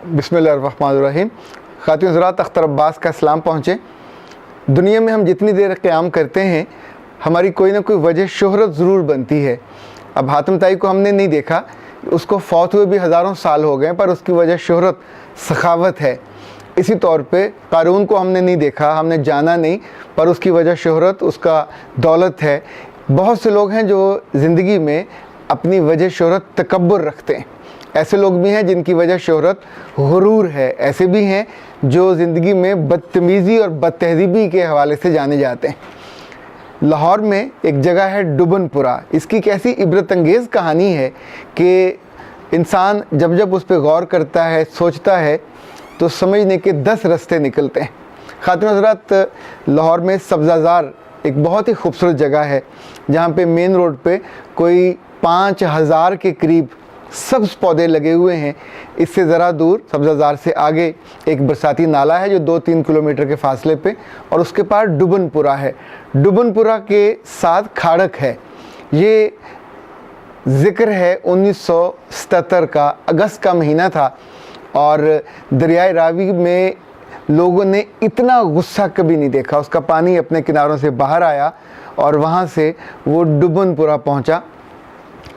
बिस्मिल्लाहिर्रहमानिर्रहीम। खातिन हज़रात, अख्तर अब्बास का सलाम पहुँचे। दुनिया में हम जितनी देर क़याम करते हैं, हमारी कोई ना कोई वजह शोहरत ज़रूर बनती है। अब हातिम ताई को हमने नहीं देखा, उसको फौत हुए भी हज़ारों साल हो गए, पर उसकी वजह शोहरत सखावत है। इसी तौर पे कारून को हमने नहीं देखा, हमने जाना नहीं, पर उसकी वजह शोहरत, उसका दौलत है। बहुत से लोग हैं जो ज़िंदगी में अपनी वजह शोहरत तकब्बुर रखते हैं। ऐसे लोग भी हैं जिनकी वजह शोहरत गुरूर है। ऐसे भी हैं जो ज़िंदगी में बदतमीज़ी और बदतहज़ीबी के हवाले से जाने जाते हैं। लाहौर में एक जगह है डुबनपुरा। इसकी कैसी इबरत अंगेज़ कहानी है कि इंसान जब जब उस पर गौर करता है, सोचता है, तो समझने के 10 रास्ते निकलते हैं। खातिन हज़रात, लाहौर में सब्ज़ाज़ार एक बहुत ही खूबसूरत जगह है, जहाँ पे मेन रोड पे कोई 5000 के करीब सब्ज़ पौधे लगे हुए हैं। इससे ज़रा दूर सब्ज़ाज़ार से आगे एक बरसाती नाला है जो 2-3 किलोमीटर के फासले पे, और उसके पास डुबनपुरा है। डुबनपुरा के साथ खाड़क है। ये ज़िक्र है 1977 का, अगस्त का महीना था, और दरियाए रावी में लोगों ने इतना गुस्सा कभी नहीं देखा। उसका पानी अपने किनारों से बाहर आया और वहाँ से वो डुबनपुरा पहुँचा।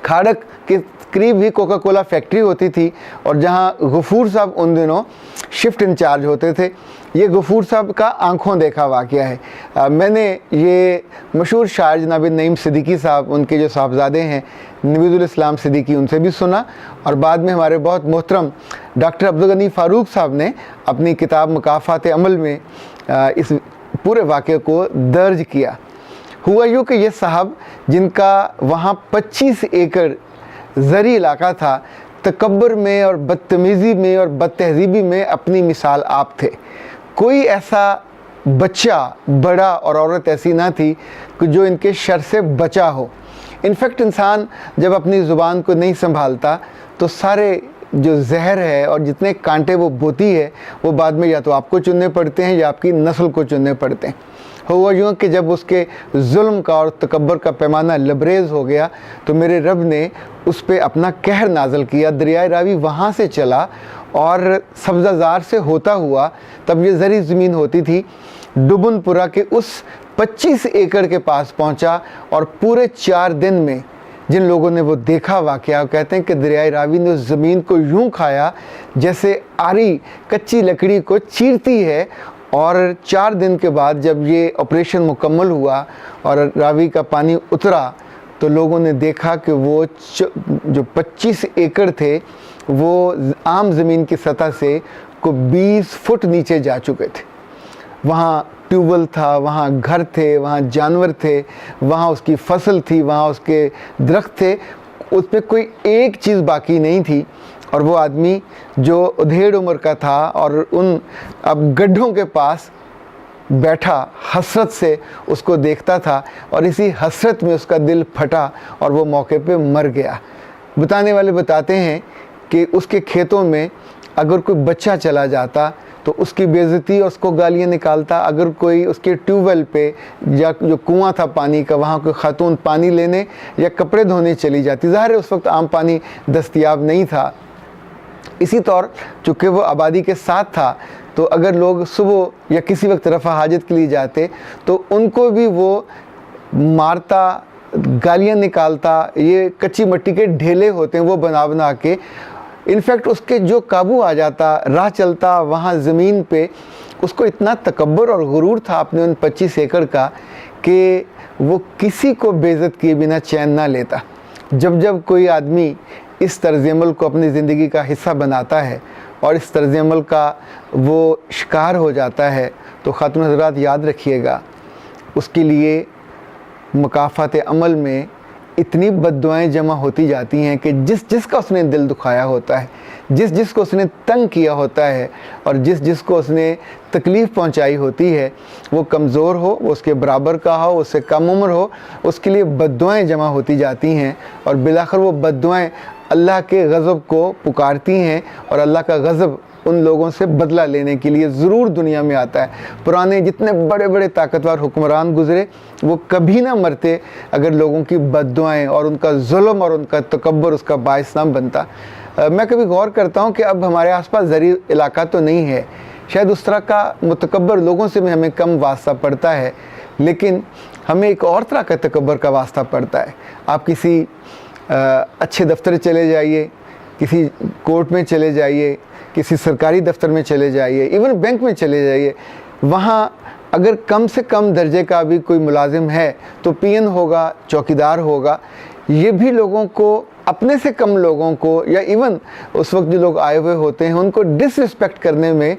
खाड़क के करीब ही कोका कोला फैक्ट्री होती थी, और जहाँ गफूर साहब उन दिनों शिफ्ट इंचार्ज होते थे। ये गफूर साहब का आंखों देखा वाक़या है। मैंने ये मशहूर शायर जनाब नईम सिद्दीकी साहब, उनके जो साहबजादे हैं नवीजुल इस्लाम सिद्दीकी, उनसे भी सुना, और बाद में हमारे बहुत मोहतरम डॉक्टर अब्दुल गनी फ़ारूक साहब ने अपनी किताब मुकाफ़ात अमल में इस पूरे वाक़े को दर्ज किया। हुआ यूँ कि ये साहब, जिनका वहाँ 25 एकड़ ज़री इलाका था, तकब्बुर में और बदतमीज़ी में और बदतहज़ीबी में अपनी मिसाल आप थे। कोई ऐसा बच्चा, बड़ा और औरत ऐसी ना थी कि जो इनके शर से बचा हो। इनफैक्ट इंसान जब अपनी ज़ुबान को नहीं संभालता, तो सारे जो जहर है और जितने कांटे वो बोती है, वो बाद में या तो आपको चुनने पड़ते हैं या आपकी नस्ल को चुनने पड़ते हैं। हुआ यूँ कि जब उसके जुल्म का और तकब्बर का पैमाना लबरेज़ हो गया, तो मेरे रब ने उस पर अपना कहर नाज़ल किया। दरियाए रावी वहाँ से चला और सब्ज़ाज़ार से होता हुआ, तब ये ज़री ज़मीन होती थी, डुबनपुरा के उस 25 एकड़ के पास पहुँचा, और पूरे 4 दिन में जिन लोगों ने वो देखा वाक़या, कहते हैं कि दरियाए रावी ने उस ज़मीन को यूँ खाया जैसे आरी कच्ची लकड़ी को चीरती है। और 4 दिन के बाद जब ये ऑपरेशन मुकम्मल हुआ और रावी का पानी उतरा, तो लोगों ने देखा कि वो जो 25 एकड़ थे, वो आम ज़मीन की सतह से को 20 फुट नीचे जा चुके थे। वहाँ ट्यूबवेल था, वहाँ घर थे, वहाँ जानवर थे, वहाँ उसकी फसल थी, वहाँ उसके दरख्त थे, उस पर कोई एक चीज़ बाकी नहीं थी। और वो आदमी जो उधेड़ उम्र का था और उन अब गड्ढों के पास बैठा हसरत से उसको देखता था, और इसी हसरत में उसका दिल फटा और वो मौके पे मर गया। बताने वाले बताते हैं कि उसके खेतों में अगर कोई बच्चा चला जाता तो उसकी बेइज्जती और उसको गालियाँ निकालता। अगर कोई उसके ट्यूबवेल पे या जो कुआं था पानी का, वहाँ कोई खातून पानी लेने या कपड़े धोने चली जाती, ज़ाहिर है उस वक्त आम पानी दस्तयाब नहीं था। इसी तौर चूँकि वो आबादी के साथ था, तो अगर लोग सुबह या किसी वक्त रफ़ा हाजत के लिए जाते, तो उनको भी वो मारता, गालियाँ निकालता। ये कच्ची मिट्टी के ढेले होते हैं, वो बना बना के, इनफैक्ट उसके जो काबू आ जाता, राह चलता वहाँ ज़मीन पे, उसको इतना तकब्बुर और गुरूर था अपने उन 25 एकड़ का कि वो किसी को बेइज्जत किए बिना चैन ना लेता। जब जब कोई आदमी इस तर्ज़ अमल को अपनी ज़िंदगी का हिस्सा बनाता है और इस तर्ज़ अमल का वो शिकार हो जाता है, तो खातून हज़रात याद रखिएगा, उसके लिए मुकाफ़ात अमल में इतनी बद्दुआएं जमा होती जाती हैं कि जिसका उसने दिल दुखाया होता है, जिसको उसने तंग किया होता है, और जिसको उसने तकलीफ़ पहुंचाई होती है, वो कमज़ोर हो, वो उसके बराबर का हो, उससे कम उम्र हो, उसके लिए बद्दुआएं जमा होती जाती हैं। और बिलाखिर वो बद्दुआएं अल्लाह के गज़ब को पुकारती हैं, और अल्लाह का गज़ब उन लोगों से बदला लेने के लिए ज़रूर दुनिया में आता है। पुराने जितने बड़े बड़े ताकतवर हुक्मरान गुज़रे, वो कभी ना मरते अगर लोगों की बद्दुआएं और उनका जुल्म और उनका तकब्बुर उसका बायस ना बनता। मैं कभी गौर करता हूँ कि अब हमारे आसपास ज़री इलाका तो नहीं है, शायद उस तरह का मुतकब्बर लोगों से भी हमें कम वास्ता पड़ता है, लेकिन हमें एक और तरह का तकब्बर का वास्ता पड़ता है। आप किसी अच्छे दफ्तर चले जाइए, किसी कोर्ट में चले जाइए, किसी सरकारी दफ्तर में चले जाइए, इवन बैंक में चले जाइए, वहाँ अगर कम से कम दर्जे का भी कोई मुलाजिम है तो पीएन होगा, चौकीदार होगा। ये भी लोगों को, अपने से कम लोगों को, या इवन उस वक्त जो लोग आए हुए होते हैं उनको डिसरिस्पेक्ट करने में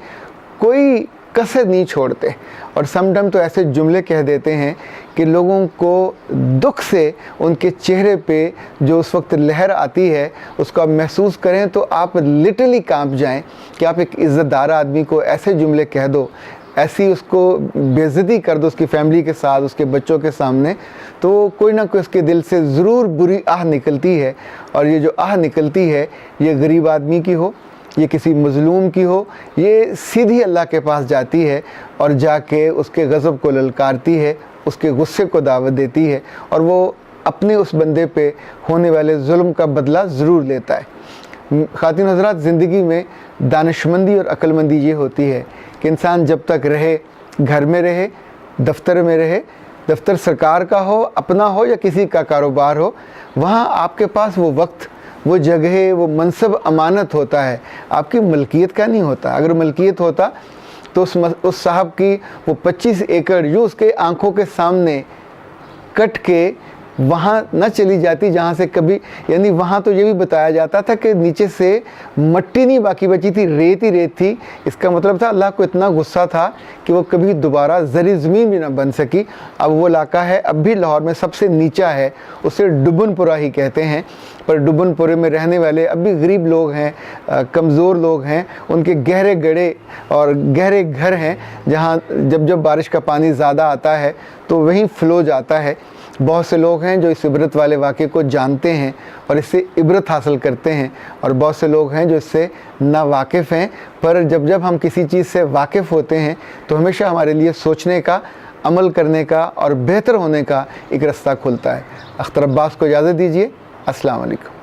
कोई कसर नहीं छोड़ते, और समटाइम तो ऐसे जुमले कह देते हैं कि लोगों को दुख से उनके चेहरे पे जो उस वक्त लहर आती है उसको आप महसूस करें तो आप लिटरली कांप जाएं कि आप एक इज़्ज़तदार आदमी को ऐसे जुमले कह दो, ऐसी उसको बेइज्जती कर दो उसकी फैमिली के साथ, उसके बच्चों के सामने, तो कोई ना कोई उसके दिल से ज़रूर बुरी आह निकलती है। और ये जो आह निकलती है, ये गरीब आदमी की हो, ये किसी मज़लूम की हो, ये सीधी अल्लाह के पास जाती है और जाके उसके गज़ब को ललकारती है, उसके गुस्से को दावत देती है, और वो अपने उस बंदे पे होने वाले जुल्म का बदला ज़रूर लेता है। ख़ातिन हज़रात, ज़िंदगी में दानिशमंदी और अक्लमंदी ये होती है कि इंसान जब तक रहे, घर में रहे, दफ्तर में रहे, दफ्तर सरकार का हो, अपना हो या किसी का कारोबार हो, वहाँ आपके पास वो वक्त, वो जगह, वो मनसब अमानत होता है, आपकी मलकियत का नहीं होता। अगर मलकियत होता तो उस साहब की वो 25 एकड़ यूँ उसके आंखों के सामने कट के वहाँ न चली जाती जहाँ से कभी, यानी वहाँ तो ये भी बताया जाता था कि नीचे से मट्टी नहीं बाकी बची थी, रेत ही रेत थी। इसका मतलब था अल्लाह को इतना गुस्सा था कि वो कभी दोबारा ज़री ज़मीन भी ना बन सकी। अब वो इलाका है, अब भी लाहौर में सबसे नीचा है, उसे डुबनपुरा ही कहते हैं, पर डुबनपुरे में रहने वाले अब भी गरीब लोग हैं, कमज़ोर लोग हैं, उनके गहरे गड्ढे और गहरे घर हैं जहाँ जब बारिश का पानी ज़्यादा आता है तो वहीं फ़्लो जाता है। बहुत से लोग हैं जो इस इबरत वाले वाक़े को जानते हैं और इससे इबरत हासिल करते हैं, और बहुत से लोग हैं जो इससे नावाकिफ़ हैं। पर जब हम किसी चीज़ से वाकिफ़ होते हैं तो हमेशा हमारे लिए सोचने का, अमल करने का और बेहतर होने का एक रास्ता खुलता है। अख्तर अब्बास को इजाज़त दीजिए। अस्सलाम वालेकुम।